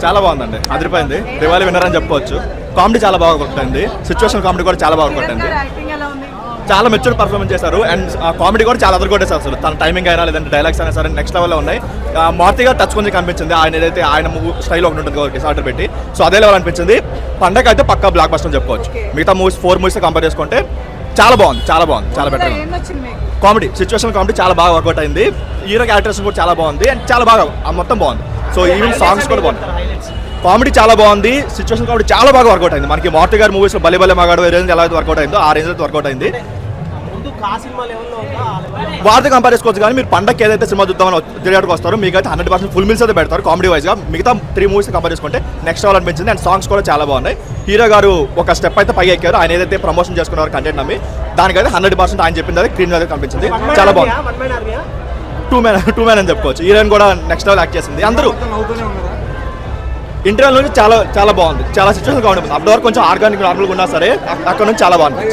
చాలా బాగుందండి, అదిరిపోయింది. దివాళీ విన్నర్ అని చెప్పుకోవచ్చు. కామెడీ చాలా బాగా కొట్టింది, సిచ్యువేషన్ కామెడీ కూడా చాలా బాగా కొట్టింది. చాలా మెచ్యూర్ పర్ఫార్మెన్స్ చేశారు అండ్ కామెడీ కూడా చాలా అదరగొట్టేసారు. అసలు తన టైమింగ్ అయినా లేదంటే డైలాగ్స్ అయినా సరే నెక్స్ట్ లెవెల్లో ఉన్నాయి. మారుతిగా టచ్ కొంచెం కనిపించింది, ఆయన ఏదైతే ఆయన స్టైల్ ఒకటి ఉంటుంది డిసార్డర్ పెట్టి, సో అదే లెవెల్ అనిపించింది. పండగ అయితే పక్కా బ్లాక్ బస్టర్ అని చెప్పుకోవచ్చు. మిగతా మూవీస్ 4 మూవీస్ కంపేర్ చేసుకుంటే చాలా బాగుంది, చాలా బెటర్. కామెడీ, సిచ్యువేషన్ కామెడీ చాలా బాగా వర్కౌట్ అయింది. హీరో క్యారెక్టర్స్ కూడా చాలా బాగుంది అండ్ చాలా బాగా మొత్తం బాగుంది. సో ఈవెన్ సాంగ్స్ కూడా బాగుంది. కామెడీ చాలా బాగుంది, సిచ్యువేషన్ కామెడీ చాలా బాగా వర్కౌట్ అయింది. మనకి మారుతి గారి మూవీస్లో బలే బలే మగాడు రేంజ్ ఎలా అయితే వర్కౌట్ అయిందో ఆ రేంజ్ అయితే వర్కౌట్ అయింది. వారితో కంపేర్ చేసుకోవచ్చు, కానీ మీరు పండగకి ఏదైతే సినిమా చూద్దామని థియేటర్కి వస్తారో మీకైతే 100% ఫుల్ మీల్స్ అయితే పెడతారు కామెడీ వైజ్గా. మిగతా 3 మూవీస్ కంపేర్ చేసుకుంటే నెక్స్ట్ లెవెల్ అనిపించింది అండ్ సాంగ్స్ కూడా చాలా బాగున్నాయి. హీరో గారు ఒక స్టెప్ అయితే పై ఎక్కారు. ఆయన ఏదైతే ప్రమోషన్ చేసుకున్నారు కంటెంట్ నమ్మి, దానికైతే 100% ఆయన చెప్పింది అది స్క్రీన్ మీద కనిపించింది. చాలా బాగుంది. టూ మ్యాన్ అని చెప్పుకోవచ్చు. హీరోయిన్ కూడా నెక్స్ట్ లెవెల్ యాక్ట్ చేసింది. అందరూ ఇంటర్వెల్ నుంచి చాలా బాగుంది, చాలా సిచ్యువేషన్ కామెడీ ఉంది. అప్పటి వరకు కొంచెం ఆర్గానిక్ నార్మల్గా ఉన్నా సరే అక్కడ నుంచి చాలా బాగుంది.